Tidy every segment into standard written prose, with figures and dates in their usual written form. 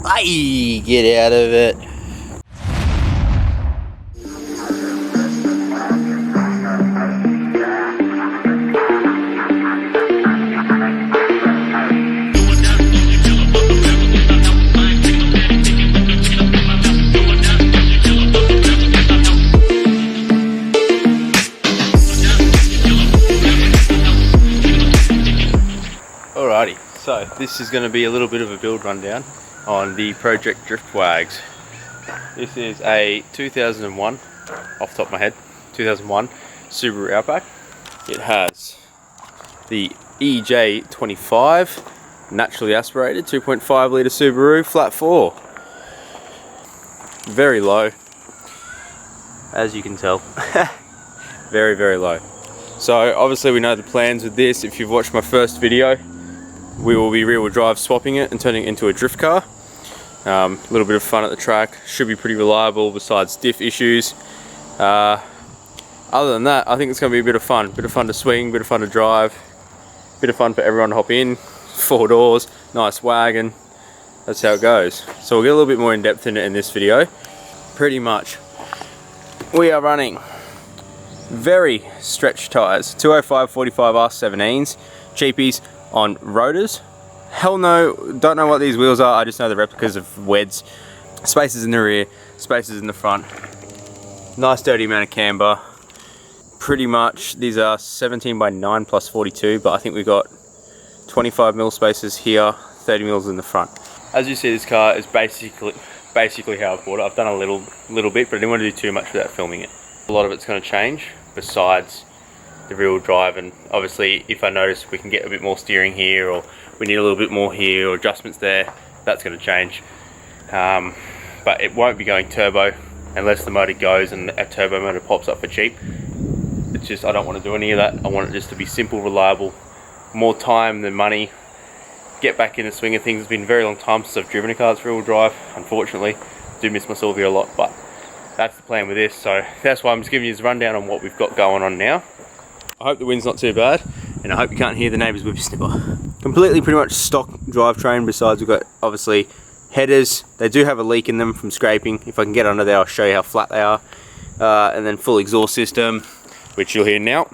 Ay, get out of it. Alrighty, so this is going to be a little bit of a build rundown on the Project Drift WAGS. This is a 2001, off the top of my head, 2001 Subaru Outback. It has the EJ25, naturally aspirated, 2.5 litre Subaru, flat 4. Very low, as you can tell. Very, very low. So obviously we know the plans with this. If you've watched my first video, we will be rear-wheel drive swapping it and turning it into a drift car. A little bit of fun at the track. Should be pretty reliable besides diff issues. Other than that, I think it's going to be a bit of fun. Bit of fun to swing, bit of fun to drive, bit of fun for everyone to hop in. 4 doors, nice wagon. That's how it goes. So we'll get a little bit more in depth in it in this video. Pretty much, we are running very stretched tyres. 205/45 R17s, cheapies on rotors. Hell no, don't know what these wheels are. I just know the replicas of WEDs. Spaces in the rear, spaces in the front. Nice dirty amount of camber. Pretty much these are 17/9 plus 42, but I think we've got 25mm spaces here, 30mm in the front. As you see, this car is basically how I bought it. I've done a little bit, but I didn't want to do too much without filming it. A lot of it's going to change besides the rear-wheel drive, and obviously if I notice we can get a bit more steering here, or we need a little bit more here, or adjustments there, that's going to change. But it won't be going turbo unless the motor goes and a turbo motor pops up for cheap. It's just, I don't want to do any of that. I want it just to be simple, reliable, more time than money. Get back in the swing of things. It's been a very long time since I've driven a car that's rear-wheel drive, unfortunately. I do miss my Silvia a lot, but that's the plan with this. So that's why I'm just giving you this rundown on what we've got going on now. I hope the wind's not too bad, and I hope you can't hear the neighbours whippersnipper. Completely pretty much stock drivetrain, besides we've got obviously headers. They do have a leak in them from scraping. If I can get under there, I'll show you how flat they are. And then full exhaust system, which you'll hear now.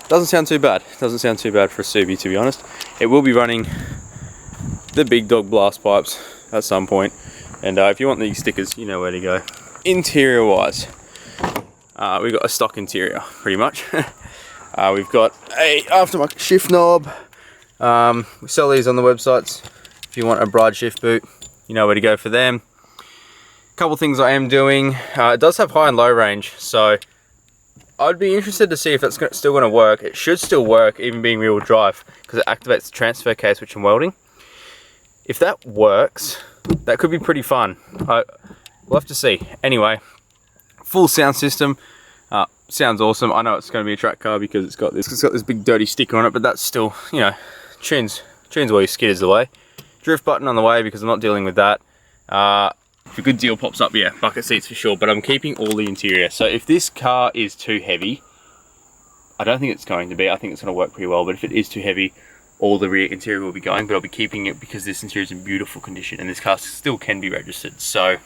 Doesn't sound too bad. Doesn't sound too bad for a Subi, to be honest. It will be running the big dog blast pipes at some point. And if you want these stickers, you know where to go. Interior wise, we've got a stock interior, pretty much. We've got a aftermarket shift knob. We sell these on the websites. If you want a bride shift boot, you know where to go for them. A couple things I am doing. It does have high and low range, so I'd be interested to see if that's still going to work. It should still work, even being rear-wheel drive, because it activates the transfer case, which I'm welding. If that works, that could be pretty fun. We'll have to see. Anyway, full sound system. Sounds awesome. I know it's going to be a track car because it's got this big dirty sticker on it, but that's still, you know, tunes while your skid is the way. Drift button on the way because I'm not dealing with that. If a good deal pops up, yeah, bucket seats for sure, but I'm keeping all the interior. So if this car is too heavy, I don't think it's going to be. I think it's going to work pretty well, but if it is too heavy, all the rear interior will be going, but I'll be keeping it because this interior is in beautiful condition and this car still can be registered. So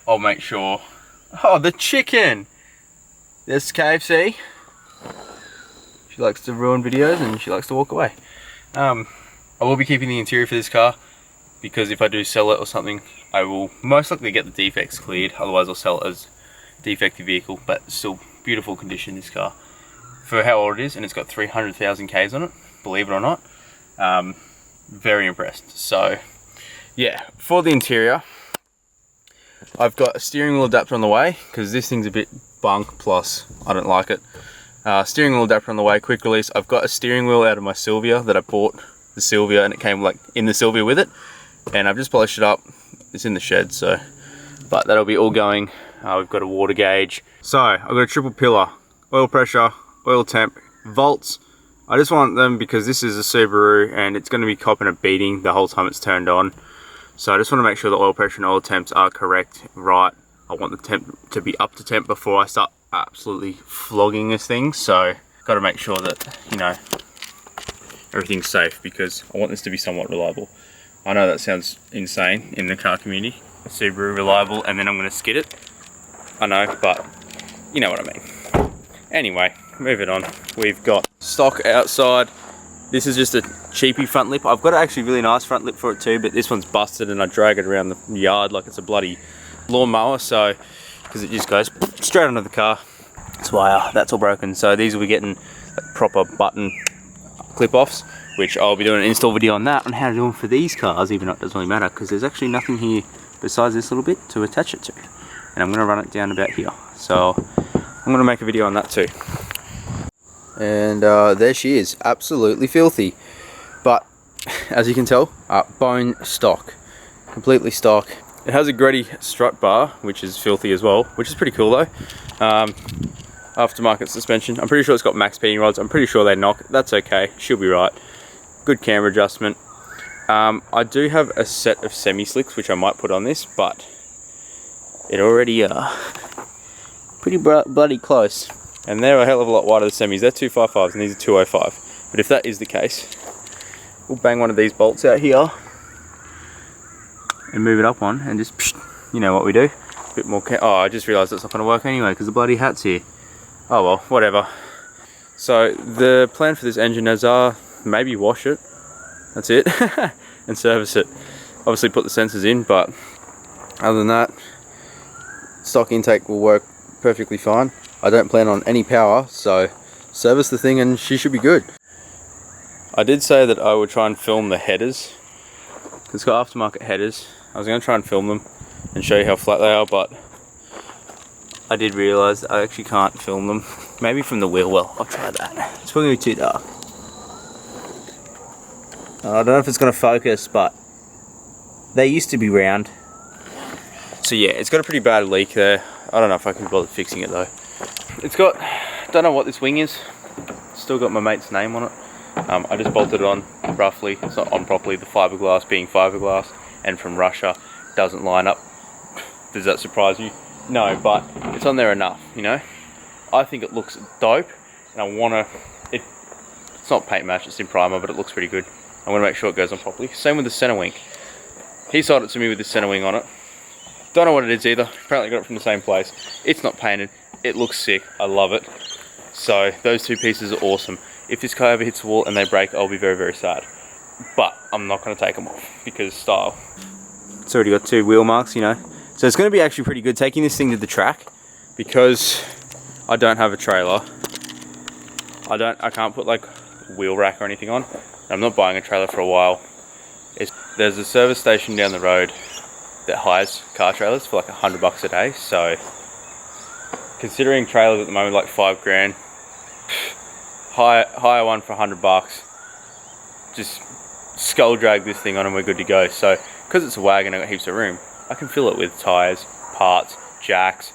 I'll make sure. Oh, the chicken! There's KFC. She likes to ruin videos and she likes to walk away. I will be keeping the interior for this car because if I do sell it or something, I will most likely get the defects cleared. Otherwise I'll sell it as a defective vehicle, but still beautiful condition, this car. For how old it is, and it's got 300,000 Ks on it, believe it or not. Very impressed. So yeah, for the interior, I've got a steering wheel adapter on the way because this thing's a bit bunk, plus I don't like it. Steering wheel adapter on the way, quick release. I've got a steering wheel out of my Silvia that I bought, the Silvia, and it came like in the Silvia with it, and I've just polished it up. It's in the shed, so, but that'll be all going. We've got a water gauge. So I've got a triple pillar, oil pressure, oil temp, volts. I just want them because this is a Subaru and it's going to be copping a beating the whole time it's turned on. So I just want to make sure the oil pressure and oil temps are correct, right. I want the temp to be up to temp before I start absolutely flogging this thing. So got to make sure that, you know, everything's safe, because I want this to be somewhat reliable. I know that sounds insane in the car community, Subaru reliable, and then I'm going to skid it. I know, but you know what I mean. Anyway, moving on. We've got stock outside. This is just a cheapy front lip. I've got actually really nice front lip for it too, but this one's busted and I drag it around the yard like it's a bloody lawnmower, so, because it just goes straight onto the car. That's why that's all broken. So these will be getting proper button clip-offs, which I'll be doing an install video on that, on how to do them for these cars, even though it doesn't really matter, because there's actually nothing here besides this little bit to attach it to. And I'm going to run it down about here. So I'm going to make a video on that too. And there she is, absolutely filthy. But as you can tell, bone stock, completely stock. It has a Gretty strut bar, which is filthy as well, which is pretty cool though. Aftermarket suspension. I'm pretty sure it's got max pitting rods. I'm pretty sure they knock. That's okay, she'll be right. Good camber adjustment. I do have a set of semi-slicks which I might put on this, but it already pretty bloody close. And they're a hell of a lot wider than semis. They're 255s and these are 205. But if that is the case, we'll bang one of these bolts out here and move it up one and just, you know what we do. A bit more, oh, I just realised that's not going to work anyway because the bloody hat's here. Oh well, whatever. So the plan for this engine is maybe wash it, that's it, and service it. Obviously put the sensors in, but other than that, stock intake will work perfectly fine. I don't plan on any power, so service the thing and she should be good. I did say that I would try and film the headers. It's got aftermarket headers. I was going to try and film them and show you how flat they are, but I did realise I actually can't film them. Maybe from the wheel well. I'll try that. It's probably too dark. I don't know if it's going to focus, but they used to be round. So yeah, it's got a pretty bad leak there. I don't know if I can bother fixing it though. It's got, don't know what this wing is. Still got my mate's name on it. I just bolted it on roughly. It's not on properly. The fiberglass being fiberglass and from Russia doesn't line up. Does that surprise you? No, but it's on there enough, you know. I think it looks dope, and I wanna. It's not paint match, it's in primer, but it looks pretty good. I want to make sure it goes on properly. Same with the center wing. He sold it to me with the center wing on it. Don't know what it is either. Apparently got it from the same place. It's not painted. It looks sick. I love it. So those two pieces are awesome. If this car ever hits the wall and they break, I'll be very, very sad. But I'm not going to take them off because style. It's already got 2 wheel marks, you know. So it's going to be actually pretty good taking this thing to the track, because I don't have a trailer. I can't put like a wheel rack or anything on. I'm not buying a trailer for a while. There's a service station down the road that hires car trailers for like $100 a day. So considering trailers at the moment like $5 grand, hire one for $100. Just skull drag this thing on and we're good to go. So because it's a wagon, I've got heaps of room. I can fill it with tires, parts, jacks,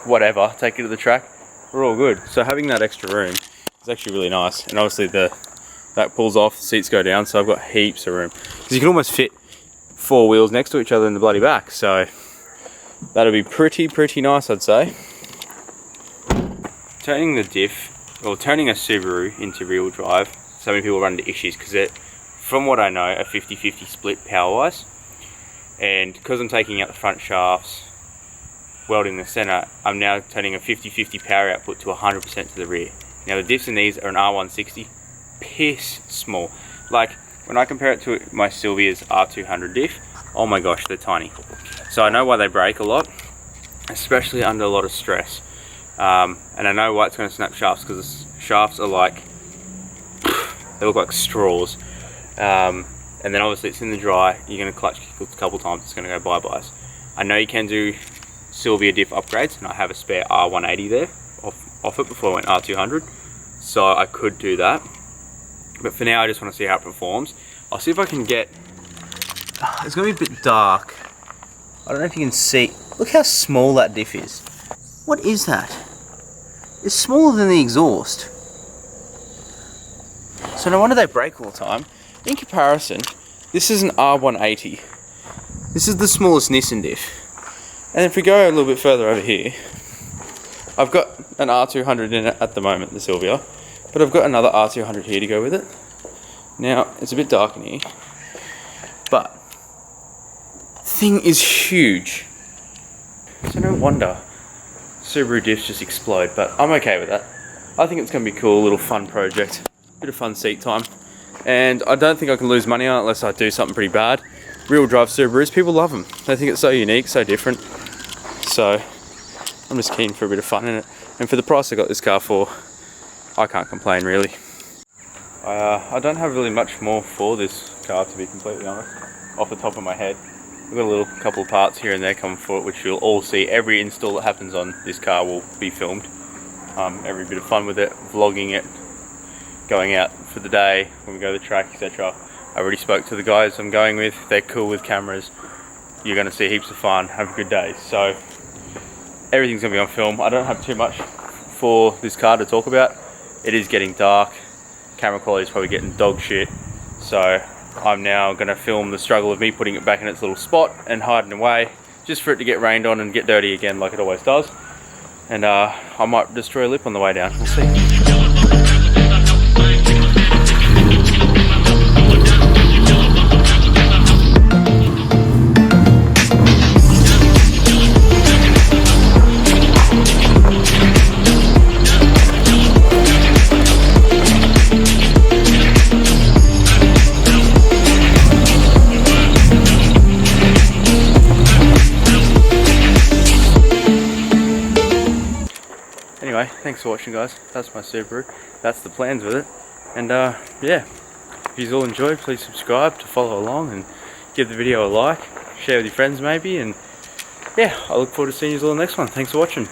whatever. Take it to the track. We're all good. So having that extra room is actually really nice. And obviously that pulls off, the seats go down, so I've got heaps of room. Because you can almost fit 4 wheels next to each other in the bloody back. So that'll be pretty nice, I'd say. Turning the diff, or turning a Subaru into rear-wheel drive, so many people run into issues because it, from what I know, a 50-50 split power-wise. And because I'm taking out the front shafts, welding the center, I'm now turning a 50-50 power output to 100% to the rear. Now the diffs in these are an R160, piss small. Like when I compare it to my Sylvia's R200 diff, oh my gosh, they're tiny. So I know why they break a lot, especially under a lot of stress. And I know why it's going to snap shafts, because the shafts are like, they look like straws. And then obviously it's in the dry, you're going to clutch kick a couple times, it's going to go bye-byes. I know you can do Sylvia diff upgrades, and I have a spare R180 there off it before I went R200, so I could do that. But for now I just want to see how it performs. I'll see if I can get, it's going to be a bit dark, I don't know if you can see, look how small that diff is. What is that? It's smaller than the exhaust. So no wonder they break all the time. In comparison, this is an R180. This is the smallest Nissan diff. And if we go a little bit further over here, I've got an R200 in it at the moment, the Silvia, but I've got another R200 here to go with it. Now, it's a bit dark in here, but the thing is huge. So no wonder Subaru diffs just explode, but I'm okay with that. I think it's going to be cool, a little fun project, bit of fun seat time, and I don't think I can lose money on it unless I do something pretty bad. Real drive Subarus, people love them. They think it's so unique, so different. So I'm just keen for a bit of fun in it. And for the price I got this car for, I can't complain really. I don't have really much more for this car, to be completely honest, off the top of my head. I've got a little couple of parts here and there coming for it, which you'll all see. Every install that happens on this car will be filmed. Every bit of fun with it, vlogging it, going out for the day when we go to the track, etc. I already spoke to the guys I'm going with. They're cool with cameras. You're going to see heaps of fun, have a good day. So everything's going to be on film. I don't have too much for this car to talk about. It is getting dark. Camera quality is probably getting dog shit. So I'm now going to film the struggle of me putting it back in its little spot and hiding away, just for it to get rained on and get dirty again like it always does. And I might destroy a lip on the way down. We'll see. Anyway, thanks for watching guys. That's my Subaru. That's the plans with it. And yeah, if you all enjoyed, please subscribe to follow along and give the video a like, share with your friends maybe, and yeah, I look forward to seeing you all in the next one. Thanks for watching.